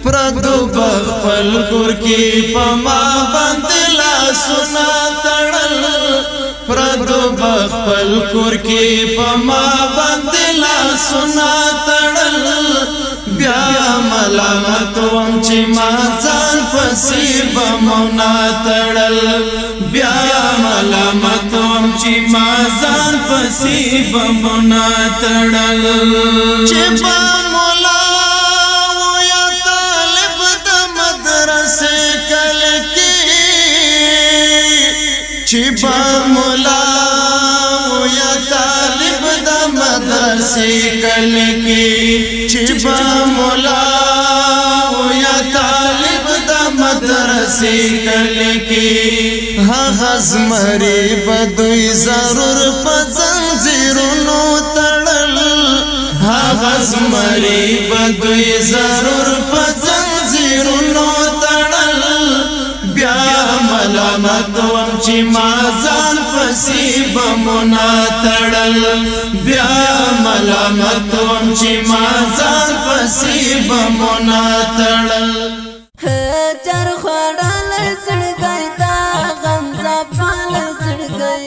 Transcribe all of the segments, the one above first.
پردو بخپل کور کی پما بندلا سنا تړل پردو بخپل کور کی پما بندلا سنا تړل بیا ملامت وم چې ما ځان پسې بمونا تړل بیا ملامت وم چې ما ځان پسې بمونا تړل چې بمولا ویا طالب د مدرسې کل کې چې بمولا ویا طالب د مدرسې کل کې چې بمولا ویا طالب د مدرسې کل کې هغه زمري بدوی ضرور په زنځیرونو تړل هغه زمري بدوی ضرور په زنځیرونو تړل بیا ملامت وم چې ما ځان پسې بمونا تړل بیا ملامت وم چې ما ځان پسې بمونا تړل چر خوړل زړګی دا غم زپال زړګی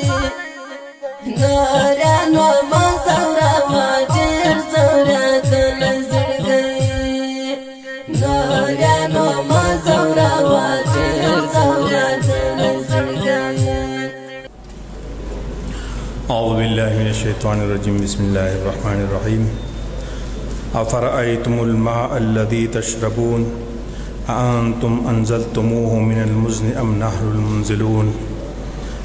نورانو ما زورا واجر زورا دل زړګی نورانو ما زورا واجر زورا دل زړګی أعوذ بالله من الشيطان الرجيم بسم الله الرحمن الرحيم أفرأيتم الماء الذي تشربون أأنتم أنزلتموه من المزن أم نحن المنزلون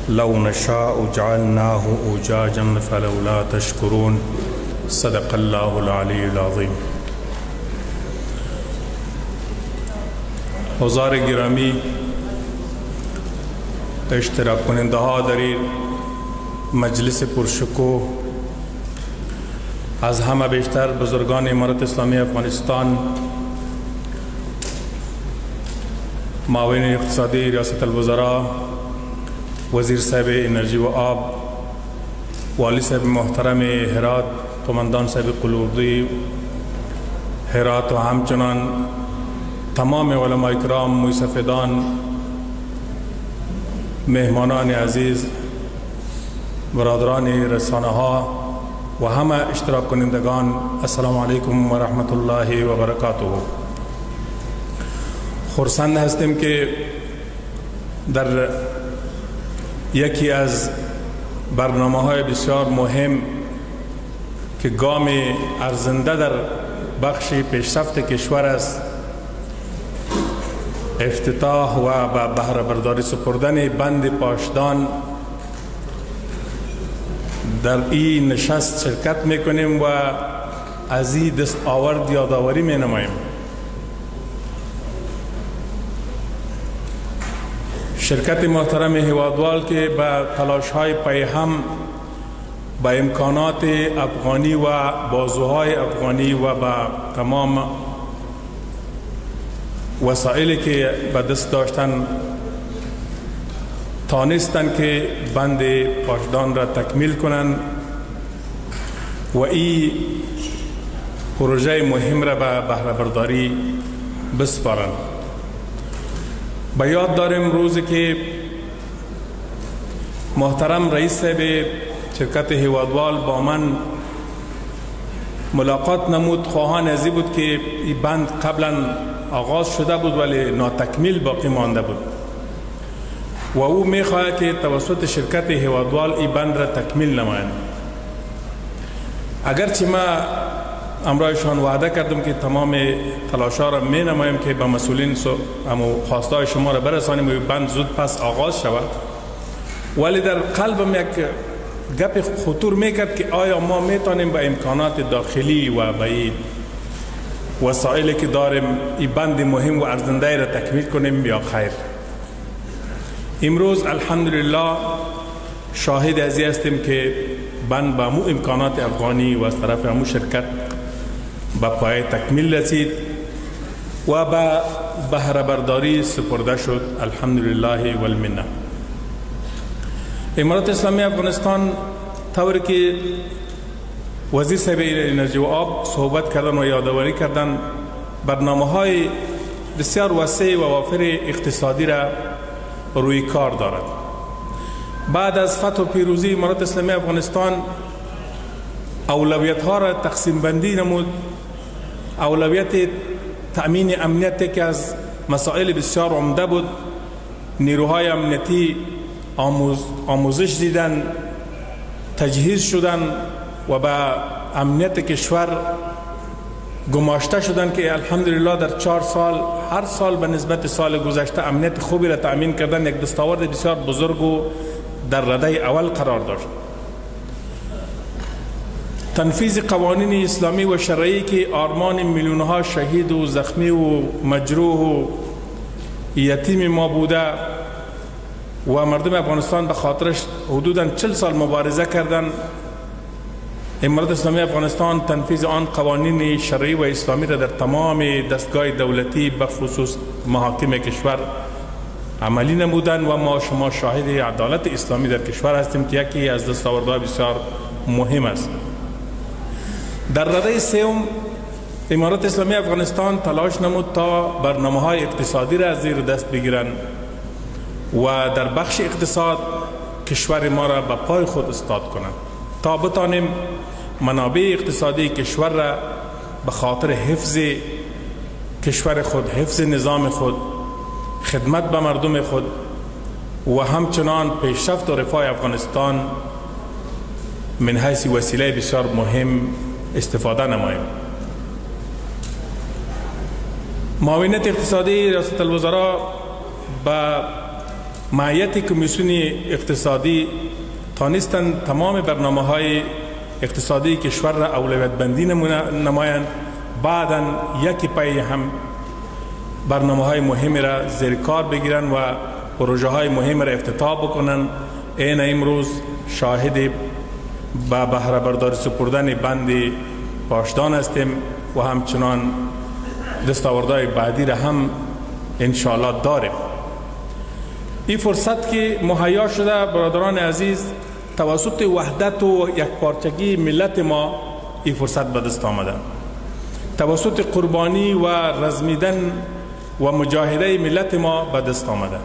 لو نشاء جعلناه أجاجا فلولا تشكرون صدق الله العلي العظيم. حضار گرامی اشتراک کننده ها در مجلس پرشکو از همه بیشتر بزرگان امارت اسلامی افغانستان معاون اقتصادی ریاست الوزراء وزیر صاحب انرژی و آب والی صاحب محترم هرات قماندان صاحب قلوردی هرات و همچنان تمام علماء کرام مصطفیدان مهمانان عزیز برادران رسانه ها و همه اشتراک کنندگان السلام علیکم و رحمت الله و برکاته. خرسند هستیم که در یکی از برنامه‌های بسیار مهم که گام ارزنده در بخش پیشرفت کشور است افتتاح و به بهره برداری سپردن بند پاشدان در این نشست شرکت میکنیم و از این دست آورد یادآوری می نماییم. شرکت محترم هوادوال که به تلاش های پیهم با امکانات افغانی و بازوهای افغانی و با تمام وسایلی که به دست داشتن تانستند که بند پاشدان را تکمیل کنند و این پروژه مهم را به بهره برداری بسپارند. به یاد داریم روزی که محترم رئیس صاحب شرکت هوادوال با من ملاقات نمود. خواهان ازی بود که این بند قبلا آغاز شده بود ولی ناتکمیل باقی مانده بود و او میخواهد که توسط شرکت هوادوال این بند را تکمیل نمایند. اگرچه ما امرایشان وعده کردم که تمام تلاشا را می نماییم که به مسئولین خواستای شما را برسانیم و بند زود پس آغاز شود، ولی در قلبم یک گپ خطور میکرد که آیا ما میتونیم به امکانات داخلی و به این وسایلی که داریم این بند مهم و ارزنده را تکمیل کنیم یا خیر. امروز الحمدلله شاهد ازی هستیم که بند به مو امکانات افغانی و از طرف همو شرکت به پای تکمیل رسید و به بهره برداری سپرده شد الحمدلله والمنه. امارت اسلامی افغانستان طوری که وزیر صاحب انرژی و آب صحبت کردن و یادآوری کردن برنامه‌های بسیار وسیع و وافر اقتصادی را روی کار دارد. بعد از فتح و پیروزی امارت اسلامی افغانستان اولویت ها را تقسیم بندی نمود. اولویت تأمین امنیت که از مسائل بسیار عمده بود. نیروهای امنیتی آموزش دیدن، تجهیز شدن و به امنیت کشور گماشته شدن که الحمدلله در 4 سال هر سال به نسبت سال گذشته امنیت خوبی را تأمین کردن. یک دستاورد بسیار بزرگ و در رده اول قرار داشت. تنفیذ قوانین اسلامی و شرعی که آرمان میلیون ها شهید و زخمی و مجروح و یتیم ما بوده و مردم افغانستان به خاطرش حدوداً 40 سال مبارزه کردن. امارت اسلامی افغانستان تنفیذ آن قوانین شرعی و اسلامی را در تمام دستگاه دولتی به خصوص محاکم کشور عملی نمودن و ما شما شاهد عدالت اسلامی در کشور هستیم که یکی از دستاوردهای بسیار مهم است. در رده سوم امارت اسلامی افغانستان تلاش نمود تا برنامه‌های اقتصادی را زیر دست بگیرند و در بخش اقتصاد کشور ما را به پای خود استاد کنند تا بتانیم منابع اقتصادی کشور را به خاطر حفظ کشور خود، حفظ نظام خود، خدمت به مردم خود و همچنان پیشرفت و رفاه افغانستان من حیث وسیله بسیار مهم استفاده نماییم. معاونت اقتصادی ریاست الوزراء با معیت کمیسیون اقتصادی تانستند تمام برنامه‌های اقتصادی کشور را اولویت بندی نمایند. بعداً یکی پای هم برنامه‌های مهم را زیر کار بگیرند و پروژه‌های مهم را افتتاح بکنند. این امروز شاهد به بهره برداری سپردن بند پاشدان هستیم و همچنان دستاوردهای بعدی را هم انشاءالله داریم. این فرصت که مهیا شده برادران عزیز توسط وحدت و یکپارچگی ملت ما این فرصت به دست آمده. توسط قربانی و رزمیدن و مجاهده ملت ما به دست آمده.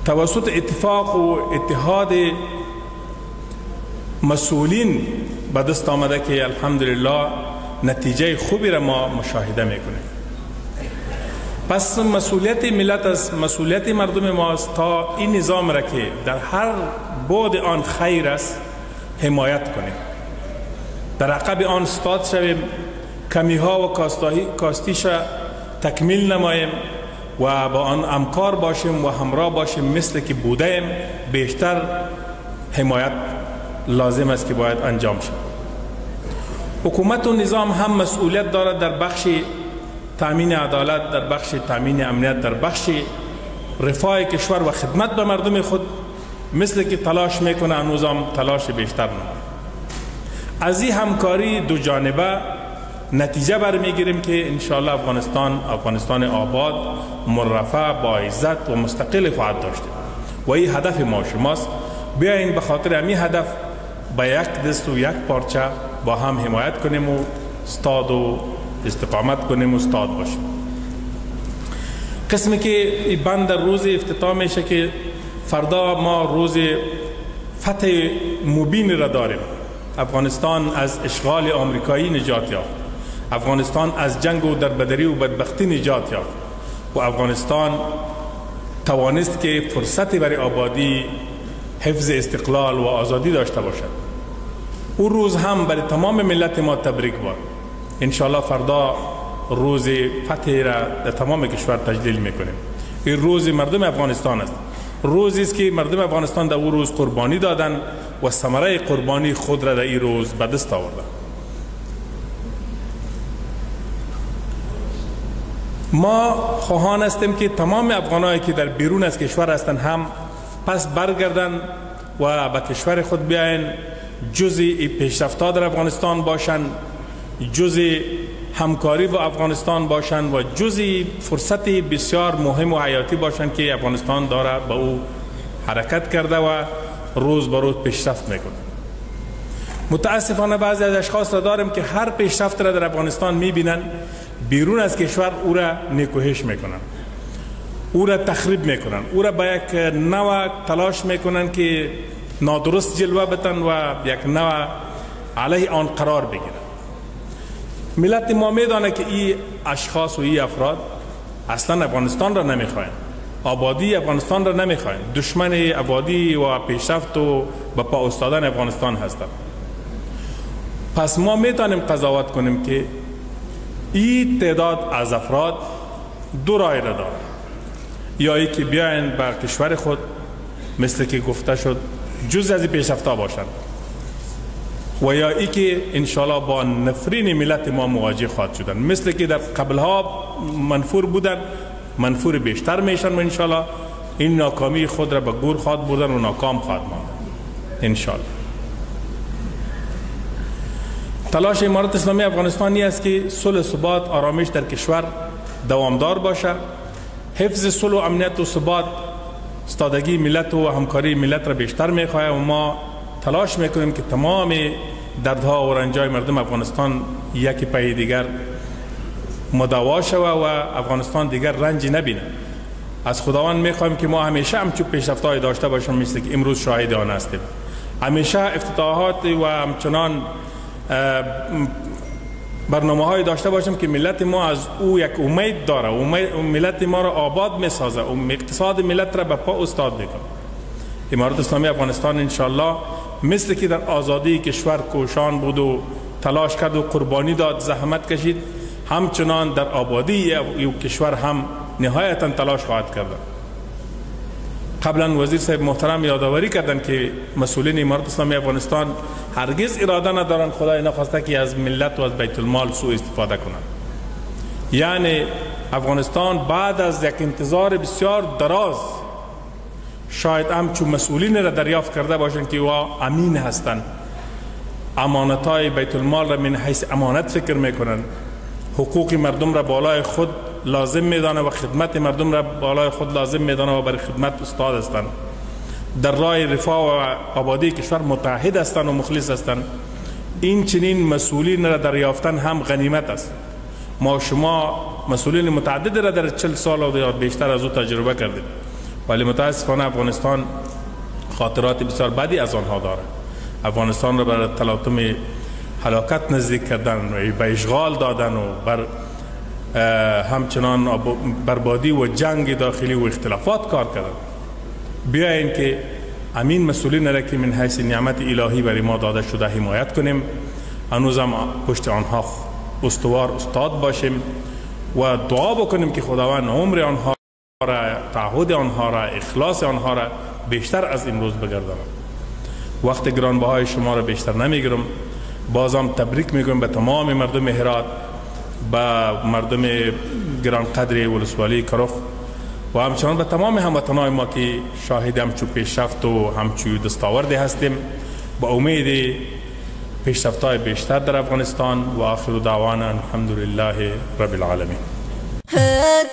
توسط اتفاق و اتحاد مسئولین به دست آمده که الحمدلله نتیجه خوبی را ما مشاهده میکنیم. پس مسئولیت ملت از مسئولیت مردم ماست تا این نظام را که در هر بعد آن خیر است حمایت کنیم، در عقب آن استاد شویم، کمی ها و کاستیش را تکمیل نماییم و با آن همکار باشیم و همراه باشیم مثل که بودیم. بیشتر حمایت لازم است که باید انجام شد. حکومت و نظام هم مسئولیت دارد در بخش تامین عدالت، در بخش تامین امنیت، در بخش رفاه کشور و خدمت به مردم خود مثل که تلاش میکنه هنوز هم تلاش بیشتر نماید. از این همکاری دو جانبه نتیجه برمیگیریم که انشاءالله افغانستان آباد، مرفع، با عزت و مستقل خواهد داشته و این هدف ما شماست. بیاین به خاطر همین هدف با یک دست و یک پارچه با هم حمایت کنیم و استاد و استقامت کنیم و استاد باشیم. قسمی که این بند روز افتتاح میشه که فردا ما روز فتح مبین را داریم. افغانستان از اشغال آمریکایی نجات یافت. افغانستان از جنگ و دربدری و بدبختی نجات یافت و افغانستان توانست که فرصتی برای آبادی، حفظ استقلال و آزادی داشته باشد. او روز هم برای تمام ملت ما تبریک باد. انشاءالله فردا روز فتح را در تمام کشور تجلیل میکنیم. این روز مردم افغانستان است. روزی است که مردم افغانستان در او روز قربانی دادند و ثمره قربانی خود را در این روز به دست آوردند. ما خواهان هستیم که تمام افغانایی که در بیرون از کشور هستند هم پس برگردند و به کشور خود بیاین، جزء پیشرفت‌ها در افغانستان باشند، جزء همکاری با افغانستان باشند و جزء فرصت بسیار مهم و حیاتی باشند که افغانستان داره به او حرکت کرده و روز به روز پیشرفت میکنه. متاسفانه بعضی از اشخاص را داریم که هر پیشرفت را در افغانستان میبینن، بیرون از کشور او را نیکوهش میکنن، او را تخریب میکنن، او را به یک نوع تلاش میکنن که نادرست جلوه بتن و یک نوع علیه آن قرار بگیرن. ملت ما میدانه که این اشخاص و این افراد اصلا افغانستان را نمیخواین، آبادی افغانستان را نمیخواین، دشمن آبادی و پیشرفت و به پا استادن افغانستان هستند. پس ما میتونیم قضاوت کنیم که این تعداد از افراد دو راه را دارند، یا ای که بیاین بر کشور خود مثل که گفته شد جز از پیشرفته باشند، و یا ای که انشالله با نفرین ملت ما مواجه خواهد شدن، مثل که در قبلها منفور بودن منفور بیشتر میشن و انشالله این ناکامی خود را به گور خواهد بردن و ناکام خواهد ماند انشالله. تلاش امارت اسلامی افغانستانی است که صلح و ثبات آرامش در کشور دوامدار باشه. حفظ صلح و امنیت و ثبات استادگی ملت و همکاری ملت را بیشتر میخواه و ما تلاش میکنیم که تمام دردها و رنجای مردم افغانستان یکی پای دیگر مداوا شود و افغانستان دیگر رنجی نبینه. از خداوند میخوایم که ما همیشه همچون پیشرفت‌های داشته باشیم مثل که امروز شاهد آن هستیم. همیشه افتتاحات و همچنان برنامه های داشته باشیم که ملت ما از او یک امید داره، ملت ما را آباد میسازه، اقتصاد ملت را به پا استاد میکنه. امارت اسلامی افغانستان انشالله مثل که در آزادی کشور کوشان بود و تلاش کرد و قربانی داد، زحمت کشید، همچنان در آبادی کشور هم نهایتا تلاش خواهد کرد. قبلا وزیر صاحب محترم یادآوری کردند که مسئولین امارت اسلامی افغانستان هرگز اراده ندارند خدای نخواسته که از ملت و از بیت المال سوء استفاده کنند. یعنی افغانستان بعد از یک انتظار بسیار دراز شاید همچون مسئولین را دریافت کرده باشند که وا امین هستند، امانتهای بیت المال را من حیث امانت فکر میکنند، حقوق مردم را بالای خود لازم میدانه و خدمت مردم را بالای خود لازم میدانه و برای خدمت استاد هستند، در راه رفاه و آبادی کشور متحد هستند و مخلص هستند. این چنین مسئولین را دریافتن هم غنیمت است. ما شما مسئولین متعدد را در 40 سال و بیشتر از او تجربه کردیم، ولی متاسفانه افغانستان خاطرات بسیار بدی از آنها داره. افغانستان را بر تلاطم هلاکت نزدیک کردن و به اشغال دادن و بر همچنان بربادی و جنگ داخلی و اختلافات کار کردن. بیاییم که امین مسئولین را که من حیث نعمت الهی برای ما داده شده حمایت کنیم، هنوزم پشت آنها استوار استاد باشیم و دعا بکنیم که خداوند عمر آنها را، تعهد آنها را، اخلاص آنها را بیشتر از امروز بگرداند. وقت گرانبهای شما را بیشتر نمیگیرم. بازم تبریک میگم به تمام مردم هرات، به مردم گرانقدر ولسوالی کرخ و همچنان به تمام هموطنان ما که شاهد همچو پیشرفت و همچو دستاوردی هستیم. با امید پیشرفت‌های بیشتر در افغانستان و آخر دعوانا الحمدلله رب العالمین.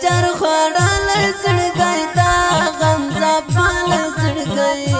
چر خوڑل سڑ گئی دا غم زبان سڑ گئی